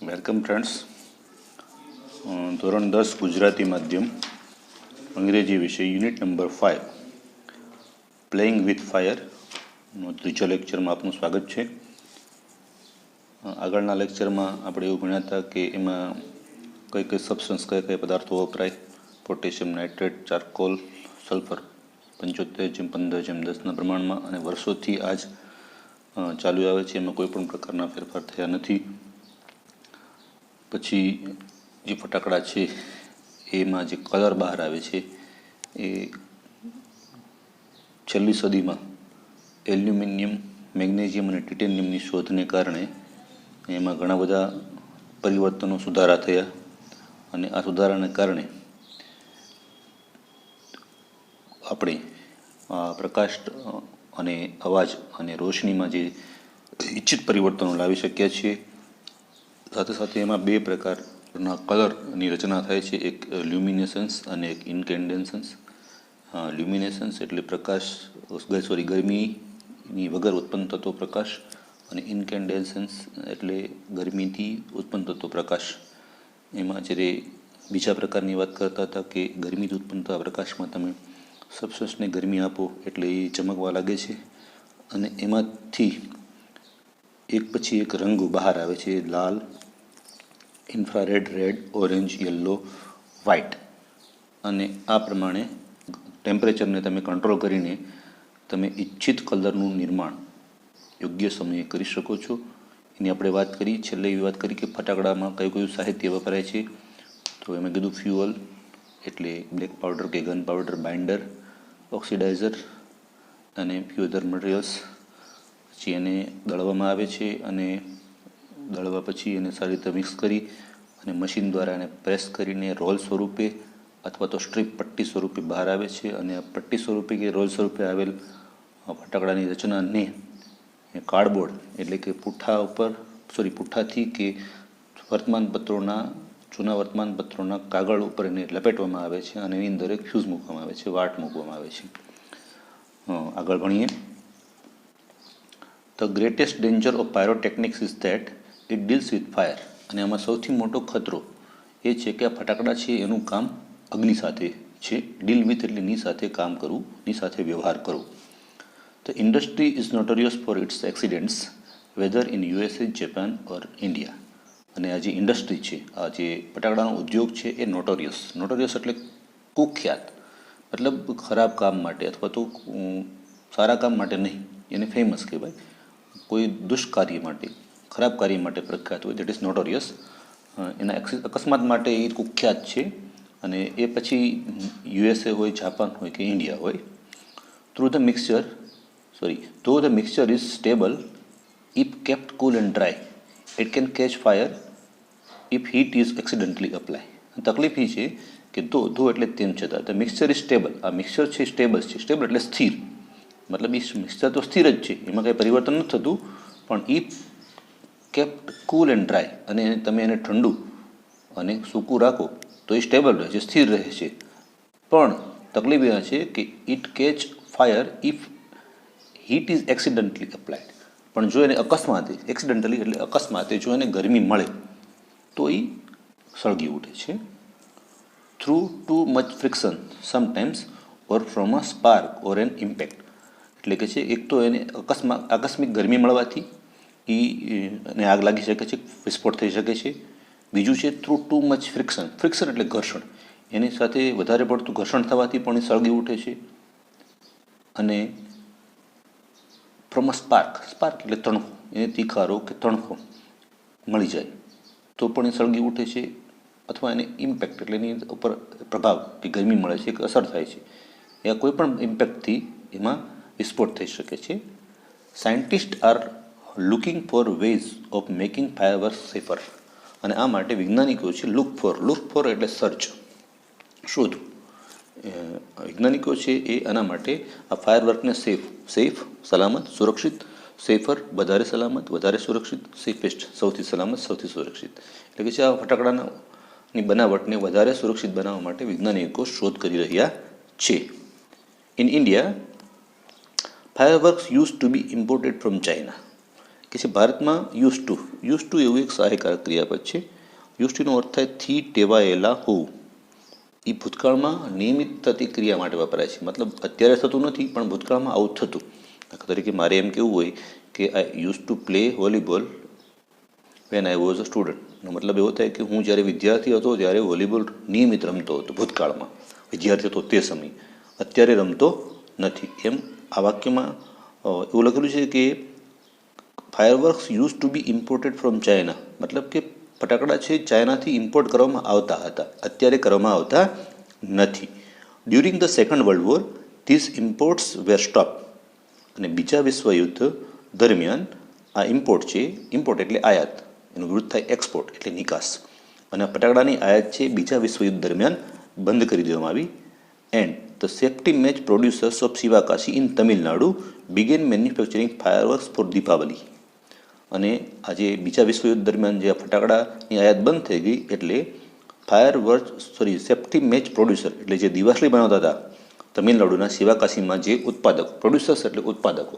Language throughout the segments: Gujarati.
Welcome friends. ધોરણ 10 ગુજરાતી માધ્યમ અંગ્રેજી વિષય યુનિટ નંબર 5 પ્લેઇંગ વિથ ફાયરનો ત્રીજો લેક્ચરમાં આપનું સ્વાગત છે. આગળના લેક્ચરમાં આપણે એવું ભણ્યા હતા કે એમાં કઈ કઈ સબસ્ટન્સ કયા કયા પદાર્થો વપરાય, પોટેશિયમ નાઇટ્રેટ, ચારકોલ, સલ્ફર 75:15:10ના પ્રમાણમાં, અને વર્ષોથી આજ ચાલુ આવે છે. એમાં કોઈ પણ પ્રકારના ફેરફાર થયા નથી. પછી જે ફટાકડા છે એમાં જે કલર બહાર આવે છે એ છેલ્લી સદીમાં એલ્યુમિનિયમ, મેગ્નેશિયમ અને ટાઇટેનિયમની શોધને કારણે એમાં ઘણા બધા પરિવર્તનો, સુધારા થયા, અને આ સુધારાને કારણે આપણે પ્રકાશ અને અવાજ અને રોશનીમાં જે ઇચ્છિત પરિવર્તનો લાવી શક્યા છીએ. સાથે સાથે એમાં બે પ્રકારના કલરની રચના થાય છે, એક લ્યુમિનેસન્સ અને એક ઇન્કેન્ડેસન્સ. લ્યુમિનેસન્સ એટલે ગરમીની વગર ઉત્પન્ન થતો પ્રકાશ, અને ઇન્કેન્ડેસન્સ એટલે ગરમીથી ઉત્પન્ન થતો પ્રકાશ. એમાં જ્યારે બીજા પ્રકારની વાત કરતા હતા કે ગરમીથી ઉત્પન્ન થતા પ્રકાશમાં તમે સબસ્ટન્સને ગરમી આપો એટલે એ ચમકવા લાગે છે, અને એમાંથી એક પછી એક રંગો બહાર આવે છે, લાલ, infrared, red, orange, yellow, white. અને આ પ્રમાણે ટેમ્પરેચરને તમે કંટ્રોલ કરીને તમે ઈચ્છિત કલરનું નિર્માણ યોગ્ય સમયે કરી શકો છો. એની આપણે વાત કરી. છેલ્લે એવી વાત કરી કે ફટાકડામાં કયું કયું સાહિત્ય વપરાય છે. તો એમાં કીધું ફ્યુઅલ એટલે બ્લેક પાવડર કે ગન પાવડર, બાઇન્ડર, ઓક્સિડાઇઝર અને ફ્યુ અધર મટીરિયલ્સ. પછી એને દળવામાં આવે છે, અને દળવા પછી એને સારી રીતે મિક્સ કરી અને મશીન દ્વારા એને પ્રેસ કરીને રોલ સ્વરૂપે અથવા તો સ્ટ્રીપ પટ્ટી સ્વરૂપે બહાર આવે છે. અને આ પટ્ટી સ્વરૂપે કે રોલ સ્વરૂપે આવેલ ફટાકડાની રચનાને કાર્ડબોર્ડ એટલે કે પુઠ્ઠાથી કે જૂના વર્તમાનપત્રોના કાગળ ઉપર એને લપેટવામાં આવે છે, અને એની અંદર એક ફ્યુઝ મૂકવામાં આવે છે, વાટ મૂકવામાં આવે છે. આગળ ભણીએ. The greatest danger of pyrotechnics is that it deals with fire. અને આમાં સૌથી મોટો ખતરો એ છે કે આ ફટાકડા છે એનું કામ અગ્નિ સાથે છે. ડીલ વિથ એટલે ની સાથે કામ કરવું, ની સાથે વ્યવહાર કરવો. The industry is notorious for its accidents whether in USA, Japan or India. અને આ જે ઇન્ડસ્ટ્રી છે, આ જે ફટાકડાનો ઉદ્યોગ છે એ નોટોરિયસ એટલે કુખ્યાત, મતલબ ખરાબ કામ માટે અથવા તો સારા કામ માટે નહીં, એને ફેમસ કહેવાય. કોઈ દુષ્કાર્ય માટે, ખરાબ કાર્ય માટે પ્રખ્યાત હોય, દેટ ઇઝ નોટોરિયસ. એના અકસ્માત માટે એ કુખ્યાત છે. અને એ પછી USA હોય, જાપાન હોય કે ઇન્ડિયા હોય. ધો the mixture is stable if kept cool and dry, it can catch fire if heat is accidentally apply. તકલીફ એ છે કે ધો એટલે તેમ છતાં ધ મિક્સચર ઇઝ સ્ટેબલ. આ મિક્સચર છે સ્ટેબલ છે. સ્ટેબલ એટલે સ્થિર, મતલબ એ મિક્સચર તો સ્થિર જ છે, એમાં કંઈ પરિવર્તન નથી થતું. પણ if kept cool and dry, અને તમે એને ઠંડુ અને સૂકું રાખો તો એ સ્ટેબલ રહે છે, સ્થિર રહે છે. પણ તકલીફ એ છે કે it catch fire if heat is accidentally applied. પણ જો એને એક્સિડન્ટલી એટલે અકસ્માતે જો એને ગરમી મળે તો એ સળગી ઉઠે છે. Through too much friction sometimes or from a spark or an impact. એટલે કે છે એક તો એને આકસ્મિક ગરમી મળવાથી એને આગ લાગી શકે છે, વિસ્ફોટ થઈ શકે છે. બીજું છે થ્રુ ટુ મચ ફ્રિક્શન એટલે ઘર્ષણ, એની સાથે વધારે પડતું ઘર્ષણ થવાથી પણ એ સળગી ઉઠે છે. અને ફ્રોમ અ સ્પાર્ક એટલે તણખો, એને તીખારો કે તણખો મળી જાય તો પણ એ સળગી ઉઠે છે. અથવા એને ઇમ્પેક્ટ એટલે એની ઉપર પ્રભાવ કે ગરમી મળે છે કે અસર થાય છે, યા કોઈ પણ ઇમ્પેક્ટથી એમાં વિસ્ફોટ થઈ શકે છે. Scientist are looking for ways of making fireworks safer. અને આ માટે વૈજ્ઞાનિકો છે લુક ફોર એટલે સર્ચ, શોધ. વૈજ્ઞાનિકો છે એ આના માટે આ ફાયરવર્કને સેફ સલામત, સુરક્ષિત, સેફર વધારે સલામત, વધારે સુરક્ષિત, સેફેસ્ટ સૌથી સલામત, સૌથી સુરક્ષિત. એટલે કે છે આ ફટાકડાની બનાવટને વધારે સુરક્ષિત બનાવવા માટે વૈજ્ઞાનિકો શોધ કરી રહ્યા છે. In India, fireworks used to be imported from China. કે છે ભારતમાં યુઝ ટુ એવું એક સહાયકારક ક્રિયાપદ છે. યુઝ ટુનો અર્થ થાય થી ટેવાયેલા હોવું. એ ભૂતકાળમાં નિયમિત થતી ક્રિયા માટે વપરાય છે. મતલબ અત્યારે થતું નથી, પણ ભૂતકાળમાં આવું થતું. દાખલા તરીકે મારે એમ કેવું હોય કે I use to play volleyball when I was a student. એનો મતલબ એવો થાય કે હું જ્યારે વિદ્યાર્થી હતો ત્યારે વોલીબોલ નિયમિત રમતો હતો. ભૂતકાળમાં વિદ્યાર્થી હતો તે સમયે, અત્યારે રમતો નથી. એમ આ વાક્યમાં એવું લખેલું છે કે fireworks use to be imported from China. મતલબ કે ફટાકડા છે ચાઇનાથી ઇમ્પોર્ટ કરવામાં આવતા હતા, અત્યારે કરવામાં આવતા નથી. During the second world war this imports were stop. અને બીજા વિશ્વયુદ્ધ દરમિયાન આ ઇમ્પોર્ટ છે, ઇમ્પોર્ટ એટલે આયાત, એનું વિરુદ્ધ થાય એક્સપોર્ટ એટલે નિકાસ. અને ફટાકડાની આયાત છે બીજા વિશ્વયુદ્ધ દરમિયાન બંધ કરી દેવામાં આવી. And the safety match producers of Sivakasi in Tamil Nadu began manufacturing fireworks for Deepavali. અને આજે બીજા વિશ્વયુદ્ધ દરમિયાન જે ફટાકડાની આયાત બંધ થઈ ગઈ એટલે સેફ્ટી મેચ પ્રોડ્યુસર એટલે જે દિવાસળી બનાવતા હતા તમિલનાડુના શિવાકાશીમાં જે ઉત્પાદકો, પ્રોડ્યુસર્સ એટલે ઉત્પાદકો,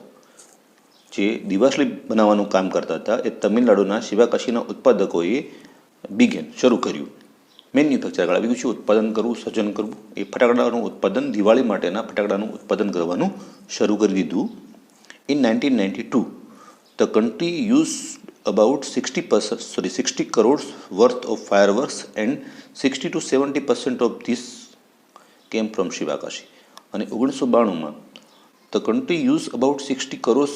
જે દિવાસળી બનાવવાનું કામ કરતા હતા એ તમિલનાડુના શિવાકાશીના ઉત્પાદકોએ શરૂ કર્યું. મેન્યુફેક્ચર આવી ગયું છે, ઉત્પાદન કરવું, સર્જન કરવું. એ ફટાકડાનું ઉત્પાદન, દિવાળી માટેના ફટાકડાનું ઉત્પાદન કરવાનું શરૂ કરી દીધું. In 1992 the country used about 60 crores worth of fireworks and 60 to 70% of this came from Shivakashi. અને 1992માં the country used about 60 crores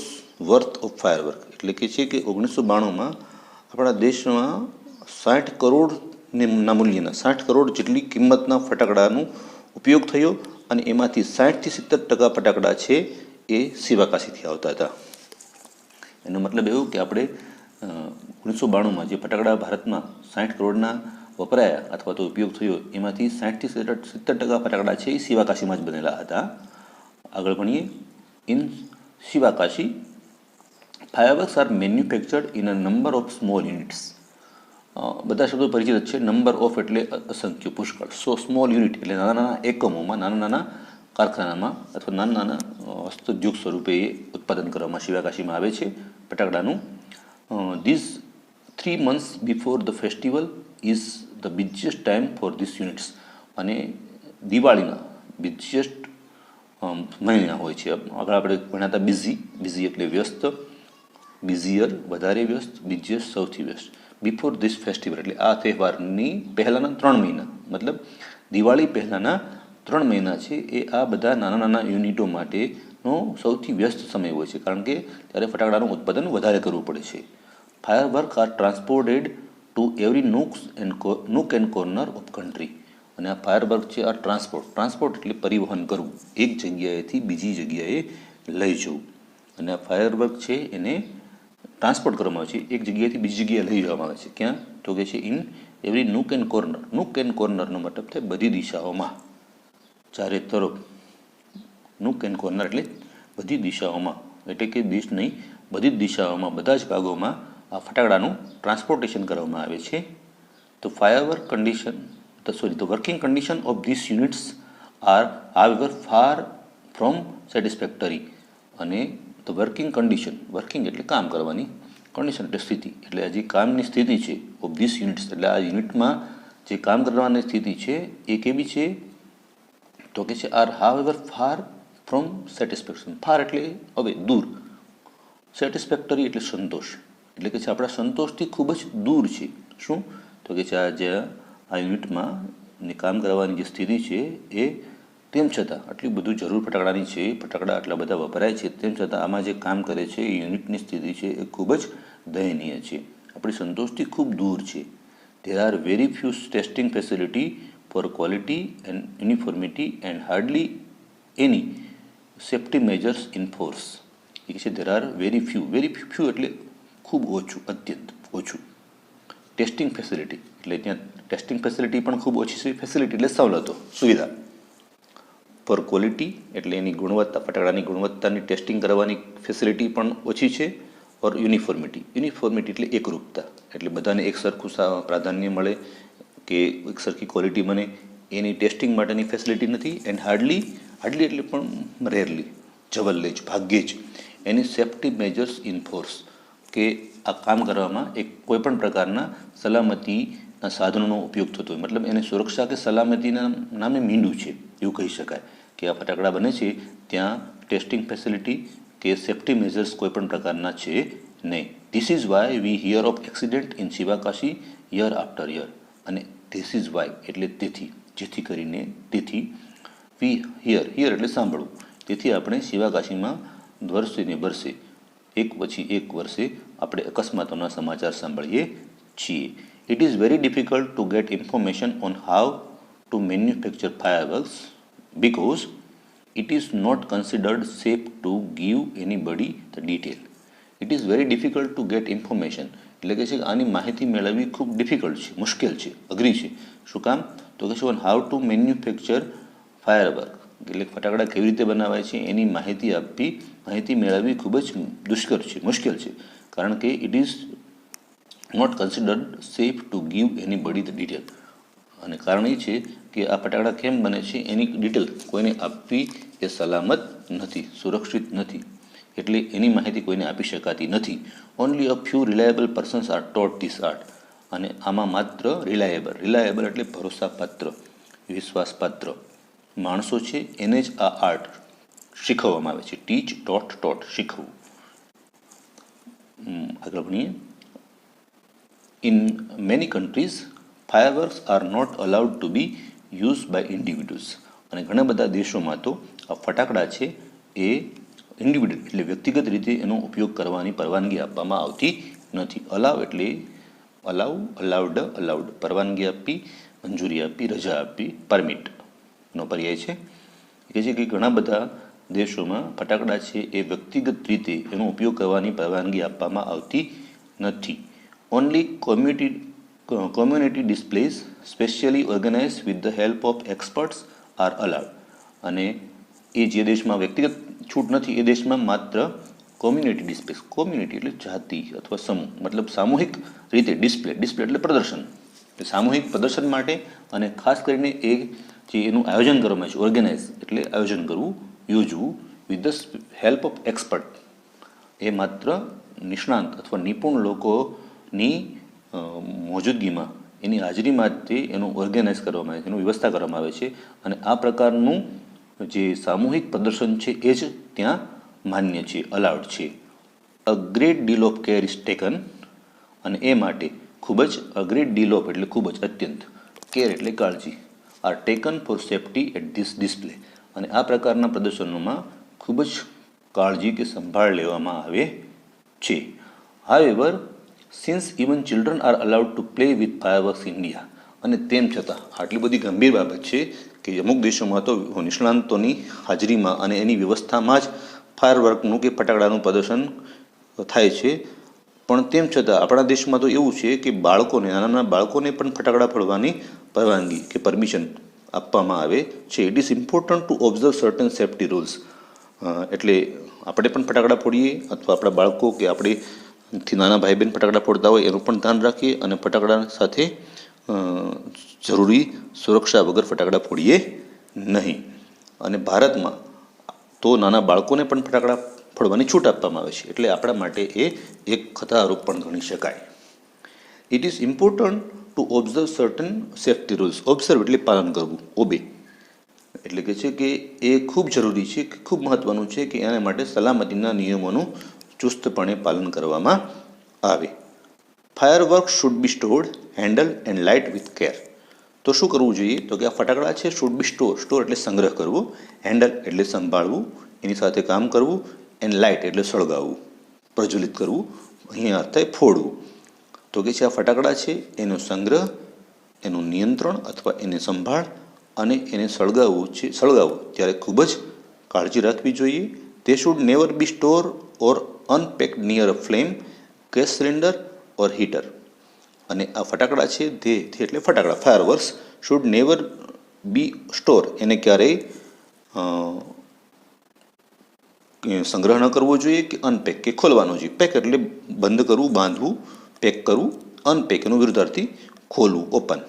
worth of fireworks. એટલે કે છે કે 1992માં આપણા દેશમાં 60 કરોડના મૂલ્યના 60 કરોડ જેટલી કિંમતના ફટાકડાનો ઉપયોગ થયો. અને એમાંથી 60થી 70% ફટાકડા છે એ શિવાકાશીથી આવતા હતા. એનો મતલબ એવું કે આપણે 1992માં જે ફટાકડા ભારતમાં 60 કરોડના વપરાયા અથવા તો ઉપયોગ થયો એમાંથી 60થી 70% ફટાકડા છે એ શિવાકાશીમાં જ બનેલા હતા. આગળ ભણીએ. In Sivakasi fireworks are manufactured in a number of small units. બધા શબ્દો પરિચિત છે. નંબર ઓફ એટલે અસંખ્ય, પુષ્કળ. સ્મોલ યુનિટ એટલે નાના નાના એકમોમાં, નાના નાના કારખાનામાં અથવા નાના નાના હસ્તોદ્યોગ સ્વરૂપે એ ઉત્પાદન કરવામાં શિવાકાશીમાં આવે છે ફટાકડાનું. This 3 months before the festival is the busiest time for this units. અને દિવાળીના બિઝીએસ્ટ મહિના હોય છે. આગળ આપણે ભણાતા બિઝી એટલે વ્યસ્ત, બિઝીયર વધારે વ્યસ્ત, બિઝીએસ્ટ સૌથી વ્યસ્ત. બિફોર ધીસ ફેસ્ટિવલ એટલે આ તહેવારની પહેલાંના 3 મહિના, મતલબ દિવાળી પહેલાંના 3 મહિના છે એ આ બધા નાના નાના યુનિટો માટેનો સૌથી વ્યસ્ત સમય હોય છે, કારણ કે ત્યારે ફટાકડાનું ઉત્પાદન વધારે કરવું પડે છે. Firework are transported to every nook and corner of country. અને આ ફાયરવર્ક છે આ ટ્રાન્સપોર્ટ એટલે પરિવહન કરવું, એક જગ્યાએથી બીજી જગ્યાએ લઈ જવું. અને આ ફાયરવર્ક છે એને ટ્રાન્સપોર્ટ કરવામાં આવે છે, એક જગ્યાએથી બીજી જગ્યાએ લઈ જવામાં આવે છે. ક્યાં? તો કે છે in every nook and corner. Nook and કોર્નરનો મતલબ થાય બધી દિશાઓમાં, ચારે તરફ. નૂક એન્ડ કોર્નર એટલે બધી દિશાઓમાં, એટલે કે દેશ નહીં, બધી જ દિશાઓમાં, બધા જ ભાગોમાં આ ફટાકડાનું ટ્રાન્સપોર્ટેશન કરવામાં આવે છે. તો the working condition of these units are however far from satisfactory. અને the working એટલે કામ કરવાની, condition એટલે સ્થિતિ, એટલે આ જે કામની સ્થિતિ છે of these units એટલે આ યુનિટમાં જે કામ કરવાની સ્થિતિ છે એ કેવી છે? તો કે છે are however far from satisfaction. Far એટલે હવે, દૂર. સેટિસ્ફેક્ટરી એટલે સંતોષ, એટલે કે છે આપણા સંતોષથી ખૂબ જ દૂર છે. શું? તો કે છે આ યુનિટમાં કામ કરવાની જે સ્થિતિ છે એ તેમ છતાં આટલી બધું જરૂર ફટાકડાની છે, ફટાકડા આટલા બધા વપરાય છે, તેમ છતાં આમાં જે કામ કરે છે એ યુનિટની સ્થિતિ છે એ ખૂબ જ દયનીય છે, આપણી સંતોષથી ખૂબ દૂર છે. There are very few testing facility for quality and uniformity and hardly any safety measures in force. એ છે there are very few એટલે ખૂબ ઓછું, અત્યંત ઓછું. ટેસ્ટિંગ ફેસિલિટી એટલે ત્યાં ટેસ્ટિંગ ફેસિલિટી પણ ખૂબ ઓછી છે. ફેસિલિટી એટલે સવલતો, સુવિધા. ફોર ક્વોલિટી એટલે એની ગુણવત્તા, ફટાકડાની ગુણવત્તાની ટેસ્ટિંગ કરવાની ફેસિલિટી પણ ઓછી છે. ઓર યુનિફોર્મિટી એટલે એકરૂપતા, એટલે બધાને એક સરખું પ્રાધાન્ય મળે કે એક સરખી ક્વોલિટી બને, એની ટેસ્ટિંગ માટેની ફેસિલિટી નથી. એન્ડ હાર્ડલી એટલે પણ રેરલી, જવલ્લે જ, ભાગ્યે જ એની સેફ્ટી મેજર્સ ઇન ફોર્સ, કે કે આ કામ કરવામાં એક કોઈપણ પ્રકારના સલામતીના સાધનોનો ઉપયોગ થતો હોય, મતલબ એને સુરક્ષા કે સલામતીના નામે મીંડું છે એવું કહી શકાય કે આ ફટાકડા બને છે ત્યાં ટેસ્ટિંગ ફેસિલિટી કે સેફ્ટી મેઝર્સ કોઈપણ પ્રકારના છે નહીં. This is why we here of accident in Sivakasi year after year. અને ધીસ ઇઝ વાય એટલે તેથી, જેથી કરીને, તેથી વી હિયર એટલે સાંભળવું, તેથી આપણે શિવાકાશીમાં વર્ષે ને વર્ષે એક પછી એક વર્ષે આપણે અકસ્માતોના સમાચાર સાંભળીએ છીએ. It is very difficult to gate information on how to manufacture fireworks because it is not considered safe to give anybody the detail. It is very difficult to get information. એટલે કે છે કે આની માહિતી મેળવવી ખૂબ ડિફિકલ્ટ છે, મુશ્કેલ છે, અઘરી છે. શું કામ? તો કે છે on how to manufacture firework, એટલે ફટાકડા કેવી રીતે બનાવાય છે એની માહિતી મેળવવી ખૂબ જ દુષ્કર છે, મુશ્કેલ છે, કારણ કે it is not considered safe to give anybody the detail. અને કારણ એ છે કે આ ફટાકડા કેમ બને છે એની ડિટેલ કોઈને આપવી એ સલામત નથી, સુરક્ષિત નથી, એટલે એની માહિતી કોઈને આપી શકાતી નથી. Only a few reliable persons are taught this art. અને આમાં માત્ર રિલાયેબલ એટલે ભરોસાપાત્ર, વિશ્વાસપાત્ર માણસો છે એને જ આ આર્ટ શીખવવામાં આવે છે. ટીચ, ટોટ, શીખવવું. આગળ ભણીએ. In many countries fireworks are not allowed to be used by individuals. અને ઘણા બધા દેશોમાં તો આ ફટાકડા છે એ ઇન્ડિવિડ્યુઅલ એટલે વ્યક્તિગત રીતે એનો ઉપયોગ કરવાની પરવાનગી આપવામાં આવતી નથી. અલાઉડ પરવાનગી આપી, મંજૂરી આપી, રજા આપી, પરમિટનો પર્યાય છે. કે છે કે ઘણા બધા દેશોમાં ફટાકડા છે એ વ્યક્તિગત રીતે એનો ઉપયોગ કરવાની પરવાનગી આપવામાં આવતી નથી. Only community displays specially organized with the help of experts are allowed. અને એ જે દેશમાં વ્યક્તિગત છૂટ નથી એ દેશમાં માત્ર કોમ્યુનિટી ડિસ્પ્લેસ, કોમ્યુનિટી એટલે જાતિ અથવા સમૂહ, મતલબ સામૂહિક રીતે ડિસ્પ્લે એટલે પ્રદર્શન, સામૂહિક પ્રદર્શન માટે અને ખાસ કરીને એ જે એનું આયોજન કરવામાં છે, ઓર્ગેનાઇઝ એટલે આયોજન કરવું, યોજવું, with the help of expert, એ માત્ર નિષ્ણાંત અથવા નિપુણ લોકોની મોજૂદગીમાં, એની હાજરીમાં તે એનું ઓર્ગેનાઇઝ કરવામાં આવે છે, એનું વ્યવસ્થા કરવામાં આવે છે. અને આ પ્રકારનું જે સામૂહિક પ્રદર્શન છે એ જ ત્યાં માન્ય છે, અલાઉડ છે. A great deal of care is taken. અને એ માટે ખૂબ જ અ ગ્રેટ ડીલ ઓફ એટલે ખૂબ જ, અત્યંત, કેર એટલે કાળજી, are taken for safety at this display. અને આ પ્રકારના પ્રદર્શનોમાં ખૂબ જ કાળજી કે સંભાળ લેવામાં આવે છે. However since even children are allowed to play with fireworks in India. અને તેમ છતાં આટલી બધી ગંભીર બાબત છે કે અમુક દેશોમાં તો નિષ્ણાંતોની હાજરીમાં અને એની વ્યવસ્થામાં જ ફાયરવર્કનું કે ફટાકડાનું પ્રદર્શન થાય છે. પણ તેમ છતાં આપણા દેશમાં તો એવું છે કે નાના બાળકોને પણ ફટાકડા ફોડવાની પરવાનગી કે પરમિશન આપવામાં આવે છે. It is important to observe certain safety rules. એટલે આપણે પણ ફટાકડા ફોડીએ અથવા આપણા બાળકો કે થી નાના ભાઈ બહેન ફટાકડા ફોડતા હોય એનું પણ ધ્યાન રાખીએ અને ફટાકડા સાથે જરૂરી સુરક્ષા વગર ફટાકડા ફોડીએ નહીં. અને ભારતમાં તો નાના બાળકોને પણ ફટાકડા ફોડવાની છૂટ આપવામાં આવે છે, એટલે આપણા માટે એ એક ખતરારૂપ પણ ગણી શકાય. It is important to observe certain safety rules. Observe એટલે પાલન કરવું, ઓબે એટલે કે છે કે એ ખૂબ જરૂરી છે, ખૂબ મહત્ત્વનું છે કે એના માટે સલામતીના નિયમોનું ચુસ્તપણે પાલન કરવામાં આવે. Firework should be stored, handle and light with care. તો શું કરવું જોઈએ? તો કે આ ફટાકડા છે શુડ બી સ્ટોર એટલે સંગ્રહ કરવો, હેન્ડલ એટલે સંભાળવું, એની સાથે કામ કરવું, એન્ડ લાઇટ એટલે સળગાવવું, પ્રજ્વલિત કરવું, અહીંયા અર્થ થાય ફોડવું. તો કે છે આ ફટાકડા છે એનો સંગ્રહ, એનું નિયંત્રણ અથવા એને સંભાળ અને એને સળગાવવું ત્યારે ખૂબ જ કાળજી રાખવી જોઈએ. તે should never B store or unpacked near a flame, gas cylinder or heater. અને આ ફટાકડા છે તે એટલે ફટાકડા fireworks should never B store એને ક્યારેય સંગ્રહ ન કરવો જોઈએ કે અનપેક કે ખોલવાનો જોઈએ. પેક એટલે બંધ કરવું, બાંધવું, પેક કરવું. અનપેક એનું વિરુદ્ધાર્થી ખોલવું, ઓપન.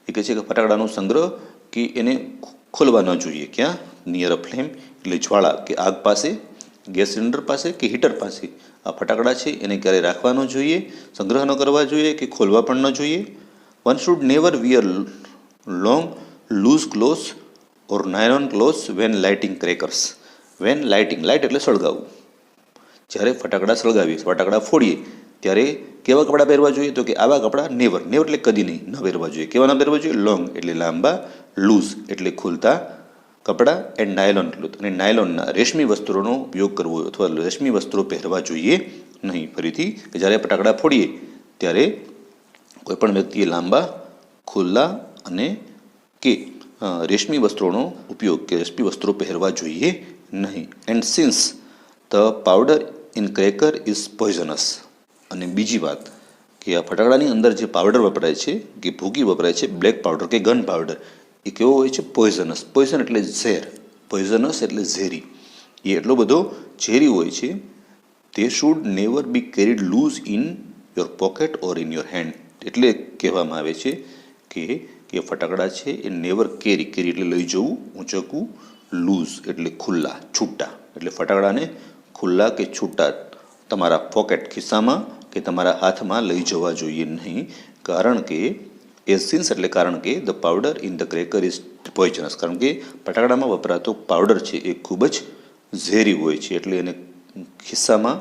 એ કહે છે કે ફટાકડાનો સંગ્રહ કે એને ખોલવા ન જોઈએ. ક્યાં? નિયર અ ફ્લેમ એટલે જ્વાળા કે આગ પાસે, ગેસ સિલિન્ડર પાસે કે હીટર પાસે આ ફટાકડા છે એને ક્યારે રાખવા ન જોઈએ, સંગ્રહ ન કરવા જોઈએ કે ખોલવા પણ ન જોઈએ. One should never wear long loose clothes or nylon clothes when lighting crackers. When lighting, light એટલે સળગાવવું. જ્યારે ફટાકડા સળગાવીએ, ફટાકડા ફોડીએ ત્યારે કેવા કપડાં પહેરવા જોઈએ? તો કે આવા કપડાં નેવર, નેવર એટલે કદી નહીં, ન પહેરવા જોઈએ. કેવા ન પહેરવા જોઈએ? લોંગ એટલે લાંબા, લૂઝ એટલે ખુલતા કપડાં, એન્ડ નાયલોન ક્લોથ અને નાયલોનના રેશમી વસ્ત્રોનો ઉપયોગ કરવો અથવા રેશમી વસ્ત્રો પહેરવા જોઈએ નહીં. ફરીથી કે જ્યારે ફટાકડા ફોડીએ ત્યારે કોઈપણ વ્યક્તિએ લાંબા, ખુલ્લા અને કે રેશમી વસ્ત્રોનો ઉપયોગ કે રેશમી વસ્ત્રો પહેરવા જોઈએ નહીં. And since the powder in cracker is poisonous. અને બીજી વાત કે આ ફટાકડાની અંદર જે પાવડર વપરાય છે કે ભૂકી વપરાય છે, બ્લેક પાવડર કે ગન પાવડર, એ કેવો હોય છે? પોઈઝનસ. પોઈઝન એટલે ઝેર, પોઈઝનસ એટલે ઝેરી. એ એટલો બધો ઝેરી હોય છે. તે should never be carried loose in your pocket or in your hand. એટલે કહેવામાં આવે છે કે ફટાકડા છે એ નેવર કેરી, કેરી એટલે લઈ જવું, ઊંચકવું, લૂઝ એટલે ખુલ્લા, છૂટા. એટલે ફટાકડાને ખુલ્લા કે છૂટા તમારા પોકેટ, ખિસ્સામાં કે તમારા હાથમાં લઈ જવા જોઈએ નહીં. કારણ કે સિન્સ એટલે કારણ કે the powder in the cracker is poisonous. કારણ કે ફટાકડામાં વપરાતો પાવડર છે એ ખૂબ જ ઝેરી હોય છે. એટલે એને ખિસ્સામાં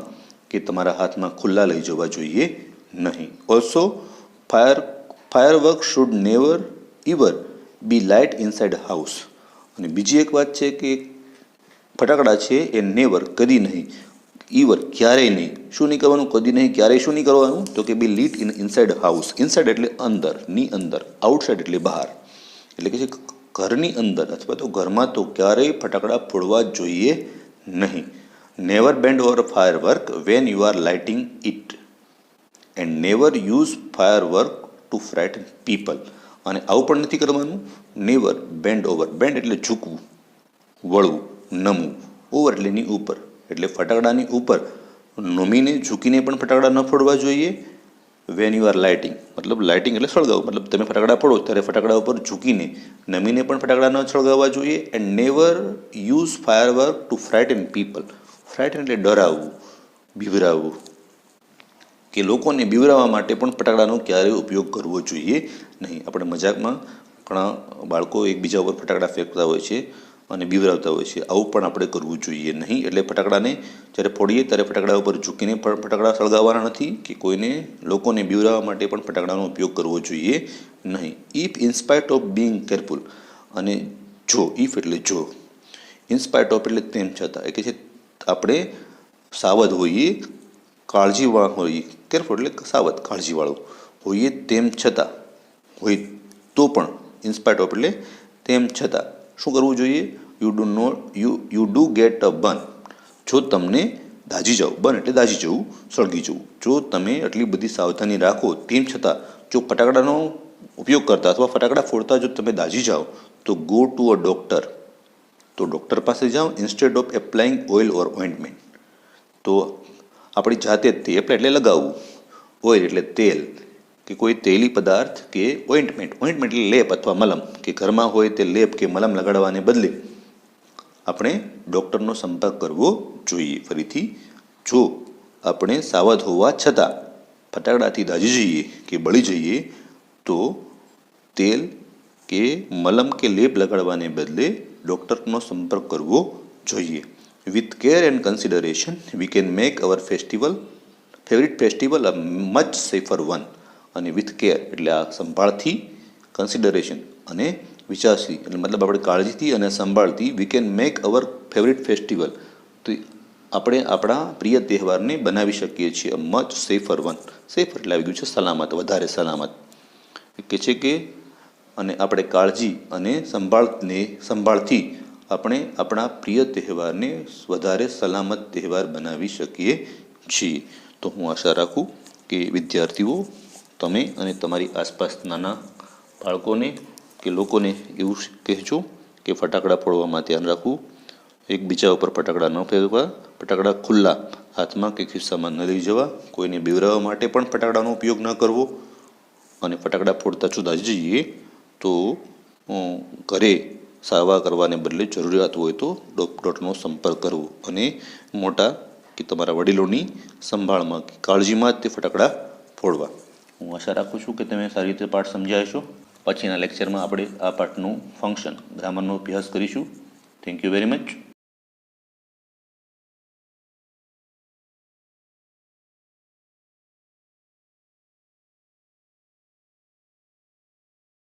કે તમારા હાથમાં ખુલ્લા લઈ જવા જોઈએ નહીં. Also firework should never ever be light inside house. અને બીજી એક વાત છે કે ફટાકડા છે એ નેવર, કદી નહીં, ઇવર ક્યારેય નહીં, શું નહીં કરવાનું? કદી નહીં, ક્યારેય શું નહીં કરવાનું? તો કે બી લીટ ઇનસાઇડ હાઉસ. ઇનસાઇડ એટલે અંદર, ની અંદર, આઉટસાઇડ એટલે બહાર. એટલે કે છે ઘરની અંદર અથવા તો ઘરમાં તો ક્યારેય ફટાકડા ફોડવા જોઈએ નહીં. Never bend over firework when you are lighting it and never use firework to frighten people. અને આવું પણ નથી કરવાનું. નેવર બેન્ડ ઓવર, બેન્ડ એટલે ઝૂકવું, વળવું, નમવું, ઓવર એટલે ની ઉપર. એટલે ફટાકડાની ઉપર નમીને ઝૂકીને પણ ફટાકડા ન ફોડવા જોઈએ. વેન યુ આર લાઇટિંગ, મતલબ લાઇટિંગ એટલે સળગાવું, મતલબ તમે ફટાકડા ફોડો ત્યારે ફટાકડા ઉપર ઝૂકીને નમીને પણ ફટાકડા ન સળગાવવા જોઈએ. And never use firework to frighten people. Frighten એટલે ડરાવવું, બિવરાવવું, કે લોકોને બિવરાવવા માટે પણ ફટાકડાનો ક્યારેય ઉપયોગ કરવો જોઈએ નહીં. આપણે મજાકમાં ઘણા બાળકો એકબીજા ઉપર ફટાકડા ફેંકતા હોય છે અને બિવરાવતા હોય છે. આવું પણ આપણે કરવું જોઈએ નહીં. એટલે ફટાકડાને જ્યારે ફોડીએ ત્યારે ફટાકડા ઉપર ઝૂકીને પણ ફટાકડા સળગાવવાના નથી કે કોઈને લોકોને બિવરાવવા માટે પણ ફટાકડાનો ઉપયોગ કરવો જોઈએ નહીં. If in spite of being careful. અને જો, ઇફ એટલે જો, ઇન્સ્પાઇટ ઓફ એટલે તેમ છતાં, એ કે છે આપણે સાવધ હોઈએ, કાળજીવાળા હોઈએ. કેરફુલ એટલે સાવધ, કાળજીવાળું હોઈએ તેમ છતાં, હોય તો પણ, ઇન્સ્પાઇટ ઓફ એટલે તેમ છતાં શું કરવું જોઈએ? You do get a burn. જો તમને દાઝી જાઓ, બર્ન એટલે દાઝી જવું, સળગી જવું. જો તમે આટલી બધી સાવધાની રાખો તેમ છતાં જો ફટાકડાનો ઉપયોગ કરતા અથવા ફટાકડા ફોડતા જો તમે દાઝી જાઓ તો ગો ટુ અ ડૉક્ટર. તો ડૉક્ટર પાસે જાઓ instead of applying oil or ointment. તો આપણી જાતે જ તે એપ્લાય એટલે લગાવવું, ઓઇલ એટલે તેલ કે કોઈ તેલી પદાર્થ કે ઓઇન્ટમેન્ટ, ઓઇન્ટમેન્ટ એટલે લેપ અથવા મલમ, કે ઘરમાં હોય તે લેપ કે મલમ લગાડવાને બદલે આપણે ડૉક્ટરનો સંપર્ક કરવો જોઈએ. ફરીથી, જો આપણે સાવધ હોવા છતાં ફટાકડાથી દાઝી જઈએ કે બળી જઈએ તો તેલ કે મલમ કે લેપ લગાડવાને બદલે ડૉક્ટરનો સંપર્ક કરવો જોઈએ. With care and consideration V can make our favourite festival a much safer one. અને વિથ કેર એટલે આ સંભાળથી, કન્સિડરેશન અને વિચારથી, એટલે મતલબ આપણે કાળજીથી અને સંભાળથી we can make our favourite festival, તો આપણે આપણા પ્રિય તહેવારને બનાવી શકીએ છીએ a much safer one. Safer એટલે આવી ગયું છે સલામત, વધારે સલામત. કે છે કે અને આપણે કાળજી અને સંભાળથી આપણે આપણા પ્રિય તહેવારને વધારે સલામત તહેવાર બનાવી શકીએ છીએ. તો હું આશા રાખું કે વિદ્યાર્થીઓ તમે અને તમારી આસપાસ નાના બાળકોને કે લોકોને એવું કહેજો કે ફટાકડા ફોડવામાં ધ્યાન રાખવું, એકબીજા ઉપર ફટાકડા ન ફેરવવા, ફટાકડા ખુલ્લા હાથમાં કે ખિસ્સામાં ન લઈ જવા, કોઈને બિવરાવવા માટે પણ ફટાકડાનો ઉપયોગ ન કરવો, અને ફટાકડા ફોડતા જો દાઝી જઈએ તો ઘરે સારવાર કરવાને બદલે જરૂરિયાત હોય તો ડૉક્ટરનો સંપર્ક કરવો. અને મોટા કે તમારા વડીલોની સંભાળમાં કે કાળજીમાં જ તે ફટાકડા ફોડવા. હું આશા રાખું છું કે તમે સારી રીતે પાઠ સમજ્યા હશો. પછીના લેક્ચરમાં આપણે આ પાઠનું ફંક્શન ગ્રામરનો અભ્યાસ કરીશું. Thank you very much.